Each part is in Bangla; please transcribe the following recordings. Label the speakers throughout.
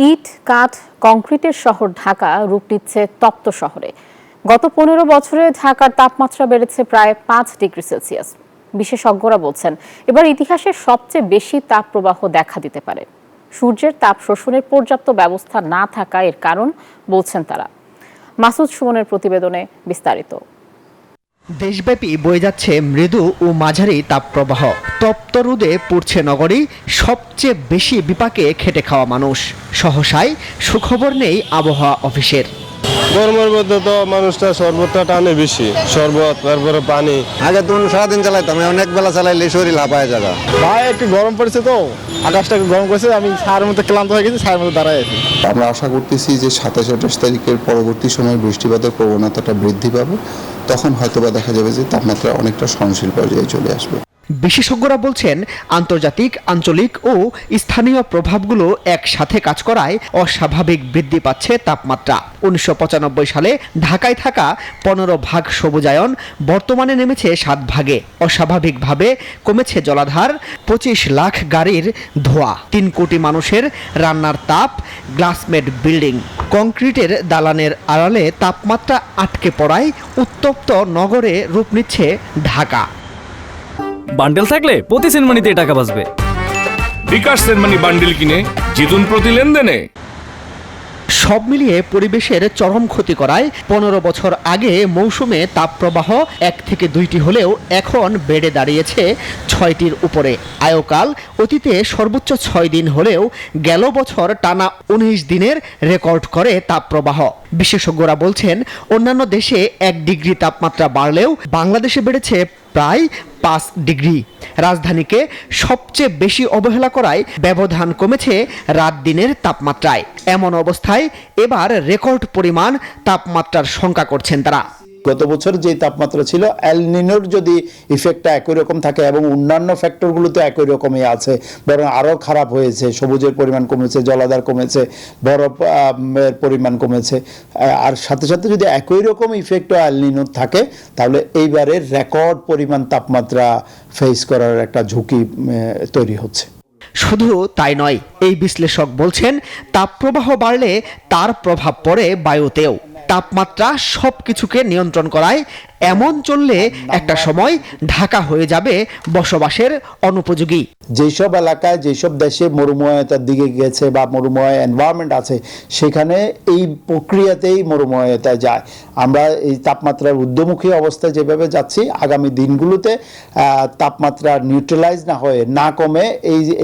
Speaker 1: ইট, কাঠ, কংক্রিটের শহর ঢাকা রূপ নিচ্ছে তপ্ত শহরে। গত 15 বছরে ঢাকার তাপমাত্রা বেড়েছে প্রায় 5 ডিগ্রি সেলসিয়াস। বিশেষজ্ঞরা বলছেন, এবার ইতিহাসের সবচেয়ে বেশি তাপপ্রবাহ দেখা দিতে পারে। সূর্যের তাপ শোষণের পর্যাপ্ত ব্যবস্থা না থাকা এর কারণ বলছেন তারা। মাসুদ সুমনের প্রতিবেদনে বিস্তারিত।
Speaker 2: দেশব্যাপী বয়ে যাচ্ছে মৃদু ও মাঝারি তাপপ্রবাহ। তপ্ত রোদে পুড়ছে নগরী, সবচেয়ে বেশি বিপাকে খেটে খাওয়া মানুষ। সহসাই সুখবর নেই আবহাওয়া অফিসের।
Speaker 3: গরমের মধ্যে তো মানুষটা শরবতটা টানে বেশি, শরবত তারপরে পানি।
Speaker 4: আগে তো সারাদিন চালাইতাম, অনেক বেলা চালাইলে শরীর হাঁপায় যাবে।
Speaker 5: ভাই একটু গরম পড়েছে, তো আকাশটা একটু গরম করেছে, আমি ছায়ের মধ্যে ক্লান্ত হয়ে গেছি, ছায়ের মধ্যে দাঁড়ায় আছি।
Speaker 6: আমরা আশা করতেছি যে 27-28 তারিখের পরবর্তী সময় বৃষ্টিপাতের প্রবণতাটা বৃদ্ধি পাবে, তখন হয়তোবা দেখা যাবে যে তাপমাত্রা অনেকটা সহনশীল পর্যায়ে চলে আসবে।
Speaker 2: বিশেষজ্ঞরা বলছেন, আন্তর্জাতিক, আঞ্চলিক ও স্থানীয় প্রভাবগুলো একসাথে কাজ করায় অস্বাভাবিক বৃদ্ধি পাচ্ছে তাপমাত্রা। 1995 সালে ঢাকায় থাকা 15 ভাগ সবুজায়ন বর্তমানে নেমেছে 7 ভাগে। অস্বাভাবিকভাবে কমেছে জলাধার, 25 লাখ গাড়ির ধোঁয়া, 3 কোটি মানুষের রান্নার তাপ, গ্লাসমেড বিল্ডিং, কংক্রিটের দালানের আড়ালে তাপমাত্রা আটকে পড়ায় উত্তপ্ত নগরে রূপ নিচ্ছে ঢাকা।
Speaker 7: বান্ডেল থাকলে প্রতি সেনমানিতে টাকা বাঁচবে।
Speaker 8: বিকাশ সেনমানি বান্ডেল কিনে জিতুন প্রতি লেনদেনে।
Speaker 2: সব মিলিয়ে পরিবেশের চরম ক্ষতি করায় 15 বছর আগে মৌসুমে তাপপ্রবাহ 1 থেকে 2টি হলেও এখন বেড়ে দাঁড়িয়েছে 6টির উপরে। আয়কাল অতীতে সর্বোচ্চ 6 দিন হলেও গেল বছর টানা 19 দিনের রেকর্ড করে তাপপ্রবাহ। বিশেষজ্ঞরা বলছেন, অন্যান্য দেশে 1 ডিগ্রি তাপমাত্রা বাড়লেও বাংলাদেশে বেড়েছে প্রায় 5 ডিগ্রি। রাজধানীকে সবচেয়ে বেশি অবহেলা করায় ব্যবধান কমেছে রাত দিনের তাপমাত্রায়। এমন অবস্থায় এবার রেকর্ড পরিমাণ তাপমাত্রার শঙ্কা করছেন তারা।
Speaker 9: গত বছর যে তাপমাত্রা ছিল, এল নিনোর যদি ইফেক্টটা একই রকম থাকে এবং অন্যান্য ফ্যাক্টরগুলো তো একই রকমই আছে, বরং আরও খারাপ হয়েছে। সবুজের পরিমাণ কমেছে, জলাধার কমেছে, বরফের পরিমাণ কমেছে। আর সাথে সাথে যদি একই রকম ইফেক্টও এল নিনোর থাকে, তাহলে এইবারের রেকর্ড পরিমাণ তাপমাত্রা ফেস করার একটা ঝুঁকি তৈরি হচ্ছে।
Speaker 2: শুধু তাই নয়, এই বিশ্লেষক বলছেন, তাপপ্রবাহ বাড়লে তার প্রভাব পড়ে বায়ুতেও। তাপমাত্রা সবকিছুকে নিয়ন্ত্রণ করায় এমন চললে একটা সময় ঢাকা হয়ে যাবে বসবাসের অনুপযোগী।
Speaker 9: যেসব এলাকায়, যেসব দেশে মরুময়তার দিকে গেছে বা মরুময় এনভায়রনমেন্ট আছে, সেখানে এই প্রক্রিয়াতেই মরুময়তা যায়। আমরা এই তাপমাত্রার ঊর্ধ্বমুখী অবস্থায় যেভাবে যাচ্ছি, আগামী দিনগুলোতে তাপমাত্রা নিউট্রালাইজ না হয়ে, না কমে,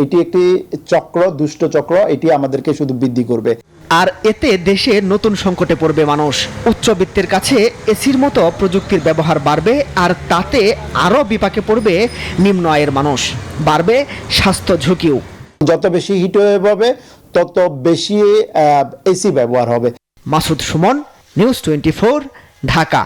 Speaker 9: এটি একটি চক্র, দুষ্ট চক্র, এটি আমাদেরকে শুধু বৃদ্ধি করবে।
Speaker 2: আর এতে দেশে নতুন সংকটে পড়বে মানুষ। উচ্চবিত্তের কাছে এসির মতো প্রযুক্তির ব্যবহার বাড়বে, আর তাতে আরও বিপাকে পড়বে নিম্ন আয়ের মানুষ। বাড়বে স্বাস্থ্য ঝুঁকিও।
Speaker 9: যত বেশি হিট ওয়েভ হবে, তত বেশি এসি ব্যবহার হবে।
Speaker 2: মাসুদ সুমন, নিউজ 24, ঢাকা।